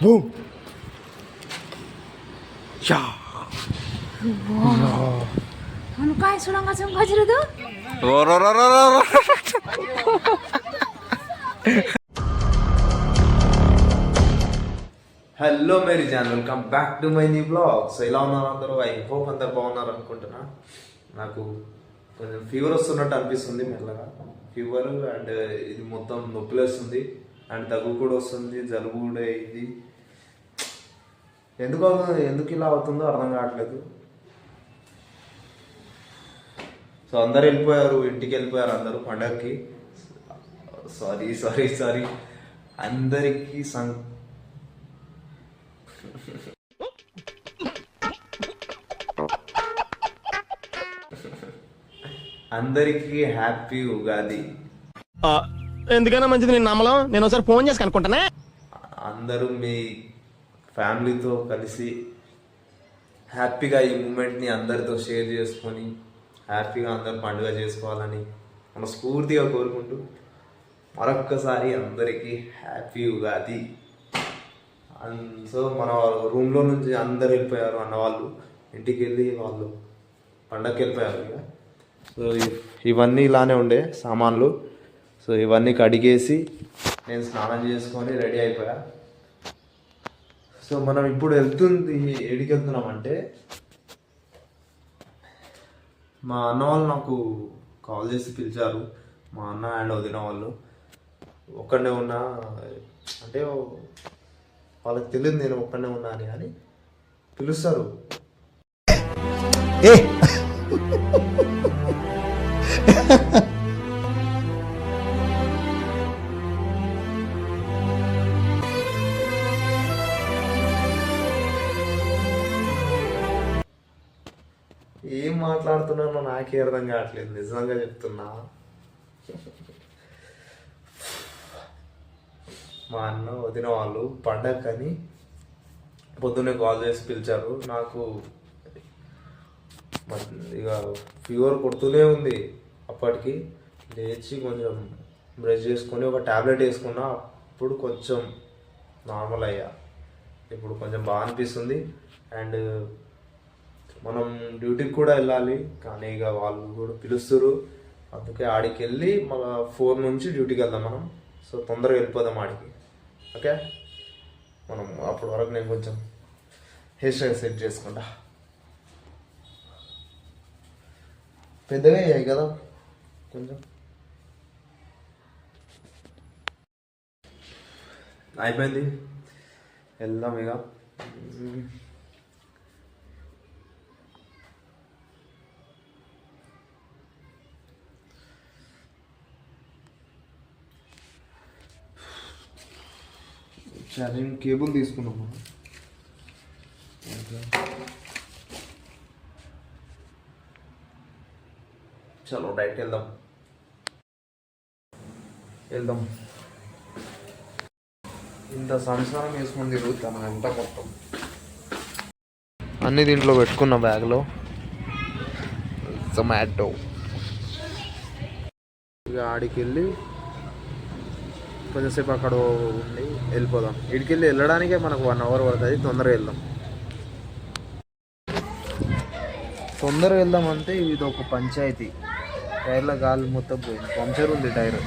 Boom ya Ano kaya sulang ka sa kajiro do? Hello Mary John, welcome back to my new blog. So ఇలా ఉన్నారు అందరూ? I hope అందరు బాగున్నారు అనుకుంటున్నా. నాకు కొంచెం ఫీవర్ వస్తున్నట్టు అనిపిస్తుంది మెల్లగా. ఫీవర్ అండ్ ఇది మొత్తం నొప్పి వస్తుంది అండ్ దగ్గు కూడా వస్తుంది, జలుబు కూడా అయింది. ఎందుకు ఇలా అవుతుందో అర్థం కావట్లేదు. సో అందరు వెళ్ళిపోయారు, ఇంటికి వెళ్ళిపోయారు అందరూ పండగకి. సారీ అందరికీ అందరికీ హ్యాపీ ఉగాది. ఎందుకైనా మంచిది నేను నమ్మలం. నేను ఒకసారి ఫోన్ చేసి కనుక్కుంటానే. అందరూ మీ ఫ్యామిలీతో కలిసి హ్యాపీగా ఈ మూమెంట్ని అందరితో షేర్ చేసుకొని హ్యాపీగా అందరు పండుగ చేసుకోవాలని మనస్ఫూర్తిగా కోరుకుంటూ మరొక్కసారి అందరికీ హ్యాపీ ఉగాది. సో మన రూమ్లో నుంచి అందరు వెళ్ళిపోయారు, అన్నవాళ్ళు ఇంటికి వెళ్ళి వాళ్ళు పండగకి వెళ్ళిపోయారు. ఇక సో ఇవన్నీ ఇలానే ఉండే సామాన్లు. సో ఇవన్నీ కడిగేసి నేను స్నానం చేసుకొని రెడీ అయిపోయా. సో మనం ఇప్పుడు ఎడికి వెళ్తున్నామంటే మా అన్న వాళ్ళు నాకు కాల్ చేసి పిలిచారు. మా అన్న అండ్ వదిన వాళ్ళు ఒక్కడే ఉన్నా అంటే వాళ్ళకి తెలియదు నేను ఒక్కడే ఉన్నా అని, కానీ పిలుస్తారు. ఏం మాట్లాడుతున్నానో నాకే అర్థం కావట్లేదు, నిజంగా చెప్తున్నా. మా అన్న వదిన వాళ్ళు పండగని పొద్దున్నే కాల్ చేసి పిలిచారు. నాకు ఇక ఫీవర్ కొడుతూనే ఉంది. అప్పటికి లేచి కొంచెం బ్రష్ చేసుకొని ఒక ట్యాబ్లెట్ వేసుకున్నా. అప్పుడు కొంచెం నార్మల్ అయ్యా. ఇప్పుడు కొంచెం బాగా అనిపిస్తుంది. అండ్ మనం డ్యూటీకి కూడా వెళ్ళాలి, కానీ ఇక వాళ్ళు కూడా పిలుస్తారు. అందుకే ఆడికి వెళ్ళి మన 4 నుంచి డ్యూటీకి వెళ్దాం మనం. సో తొందరగా వెళ్ళిపోదాం ఆడికి. ఓకే, మనం అప్పటి వరకు నేను కొంచెం హెయిర్ స్టైల్ సెట్ చేసుకుంటా. పెద్దగా అయ్యాయి కదా కొంచెం. అయిపోయింది, వెళ్దాం ఇక. ఛార్జింగ్ కేబుల్ తీసుకున్నాం మనం. చలో డైరెక్ట్ వెళ్దాం. ఇంత సంసారం వేసుకుని తిరుగుతాను ఎంత మొత్తం అన్ని దీంట్లో పెట్టుకున్న బ్యాగ్లో. జొమాటో ఇక ఆడికి వెళ్ళి కొంచెంసేపు అక్కడ ఉండి వెళ్ళిపోదాం. ఇడికి వెళ్ళడానికే మనకు 1 అవర్ పడుతుంది. తొందరగా వెళ్దాం అంటే ఇది ఒక పంచాయతీ. టైర్ల గాలి మొత్తం పోయింది, పంచర్ ఉంది టైర్.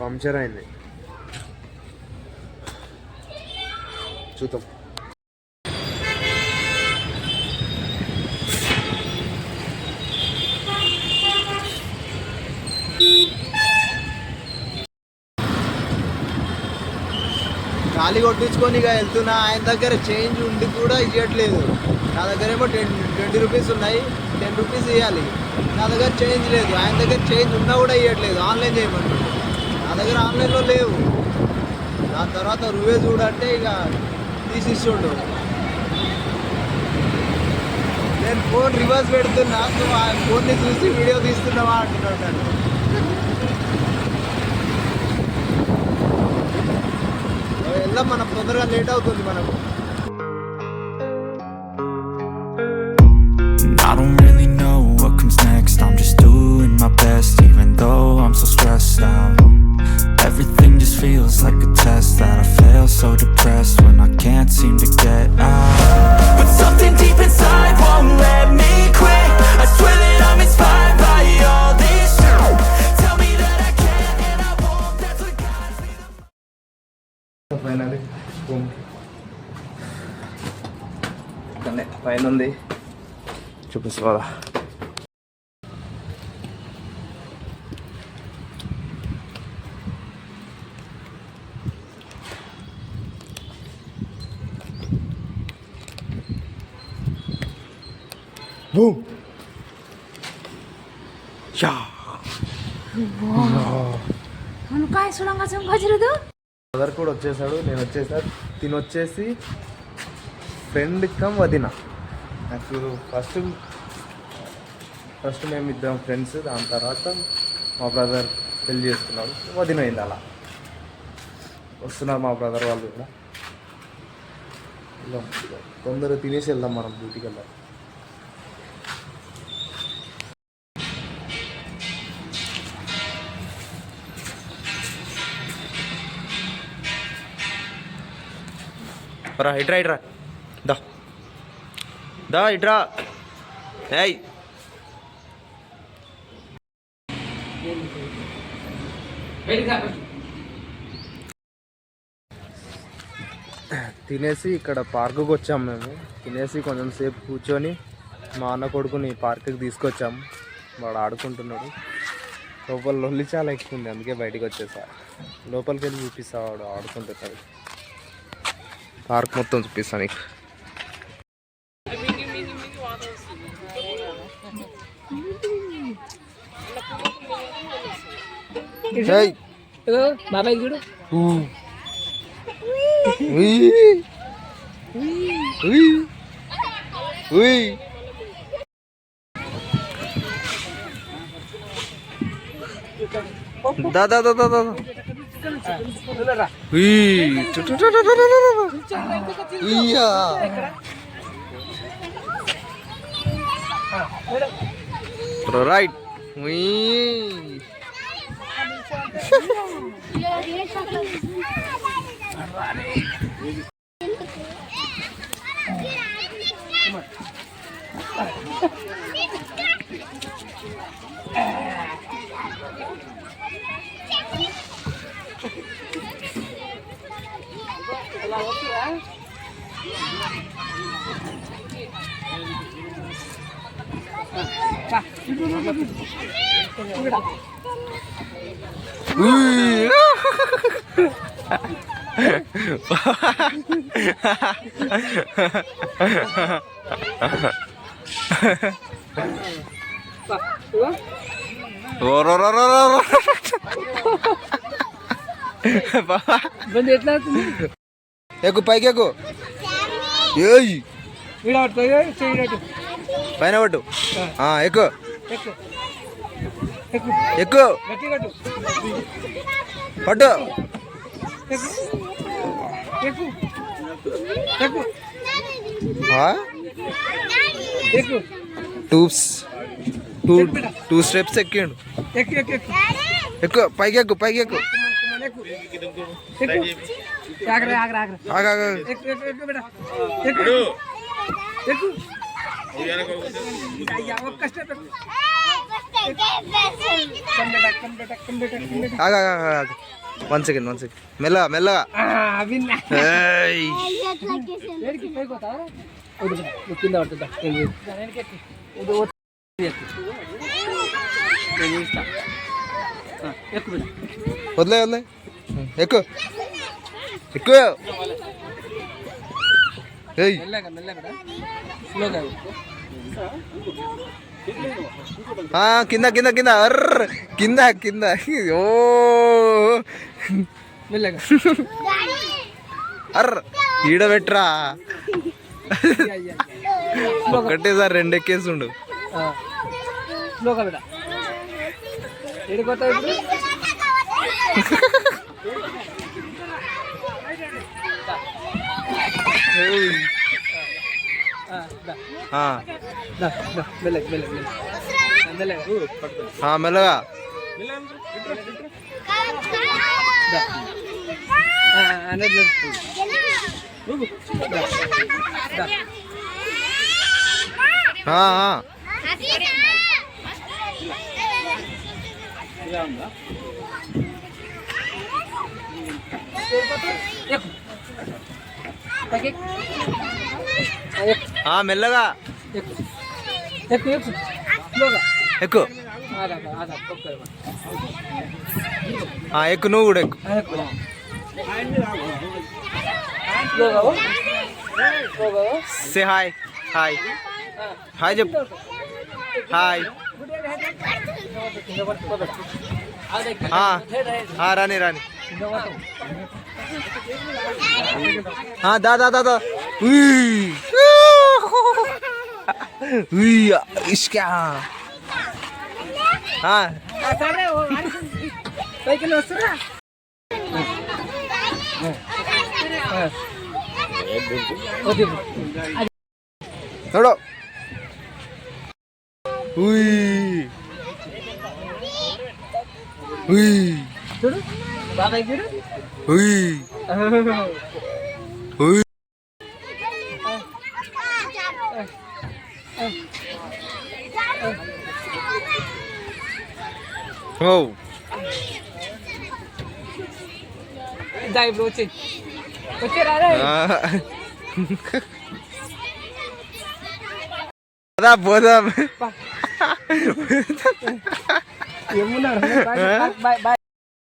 పంచర్ అయింది, చూద్దాం. ఖాళీ కొట్టించుకొని ఇక వెళ్తున్నా. ఆయన దగ్గర చేంజ్ ఉండి కూడా ఇవ్వట్లేదు. నా దగ్గర ఏమో 20 రూపీస్ ఉన్నాయి, 10 రూపీస్ ఇవ్వాలి. నా దగ్గర చేంజ్ లేదు. ఆయన దగ్గర చేంజ్ ఉన్నా కూడా ఇవ్వట్లేదు. ఆన్లైన్ చేయమంటారు. నా దగ్గర ఆన్లైన్లో లేవు. దాని తర్వాత రువే చూడంటే ఇక తీసిస్తుండు. నేను ఫోన్ రివర్స్ పెడుతున్నా, ఆ ఫోన్ని చూసి వీడియో తీస్తున్నావా అంటున్నాడు. వెళ్దాం, మనం తొందరగా లేట్ అవుతుంది మనకు. stressed out. Everything just feels like a test that I fail. So depressed when I can't seem to get out. But something deep inside won't let me quit. I swear that I'm inspired by all this shit. Tell me that I can and I won't. That's what guides me. Finally పైన ఉంది చూపిస్తా. काय सुडंगा चमका जिरदु brother కూడా వచ్చేసాడు, నేను వచ్చేసాడు. తినొచ్చేసి friend come వదిన. నాకు ఫస్ట్ మేము ఇద్దరం ఫ్రెండ్స్, దాని తర్వాత మా బ్రదర్ పెళ్లి చేసుకున్నాడు, వదిన అయింది. అలా వస్తున్నారు మా బ్రదర్ వాళ్ళు కూడా. వెళ్దాం, తొందరగా తినేసి వెళ్దాం, మనం డ్యూటీకి వెళ్దాం. రా ఇట్రా ఇట్రా, దా దా ఇట్రా. ఏయ్ తినేసి ఇక్కడ పార్కుకి వచ్చాము మేము. తినేసి కొంచెం సేపు కూర్చొని మా అన్న కొడుకుని పార్కుకి తీసుకొచ్చాము. వాడు ఆడుకుంటున్నాడు. లోపల లొల్లి చాలా ఎక్కువ ఉంది, అందుకే బయటికి వచ్చేసా. లోపలికి వెళ్ళి చూపిస్తా, వాడు ఆడుకుంటున్నాడు. పార్క్ మొత్తం చూపిస్తాను నీకు. బాబాయ్ చూడు దాదా దాదా దాదా రైట్. ఎట్లా ఎక్కు, పైకి ఎక్కు. పైన పట్టు, ఎక్కు ఎక్కు, పట్టు. టూ స్టెప్స్ ఎక్కిండు. ఎక్కు, పైకి ఎక్కు, పైకి ఎక్కు. వన్ సెకండ్ మెల్లగా మెల్లగా. కింద పడుతుందా వదిలే వదిలే, ఎక్కు ఎక్కు. కింద కింద కింద, అర్ర కింద కింద. ఓ అర్ర ఈడ పెట్టరా. ఒకటేసారి రెండు ఎక్కేస్తుండు. మెల్లగా అన్నట్లు ఇలా ఉందా మెల్లగా ఎక్కువ ఎక్కువ ఎక్కువ నువ్వు కూడా ఎక్కువ సే హాయ్ హాయ్ హాయ్ చెప్పు హాయ్ రాని రాని దా దా దా దా ఇష్కా పైకి వస్తురా చూడు చూడు బాబాయ్ చూడు దా ఇప్పుడు వచ్చి రారా పోదాం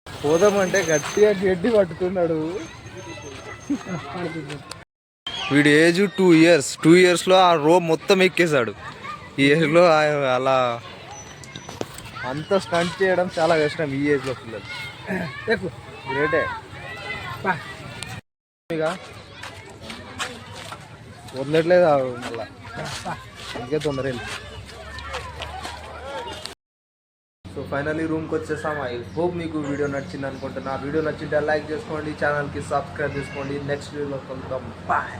పోదామంటే గట్టిగా గడ్డి పట్టుకున్నాడు. వీడి ఏజ్ 2 years. 2 yearsలో ఆ రో మొత్తం ఎక్కేశాడు. ఈ ఏజ్లో అలా అంత స్టంట్ చేయడం చాలా కష్టం ఈ ఏజ్లో పిల్లలు. గ్రేటే. ఇక వదిలేట్లేదు మళ్ళా ఇంకే తొందర. సో ఫైనలీ రూమ్కి వచ్చేసాం. ఐ హోప్ మీకు వీడియో నచ్చింది అనుకుంటున్నా. వీడియో నచ్చింటే లైక్ చేసుకోండి, ఛానల్కి సబ్స్క్రైబ్ చేసుకోండి. నెక్స్ట్ వీడియోలో కలుద్దాం. బాయ్.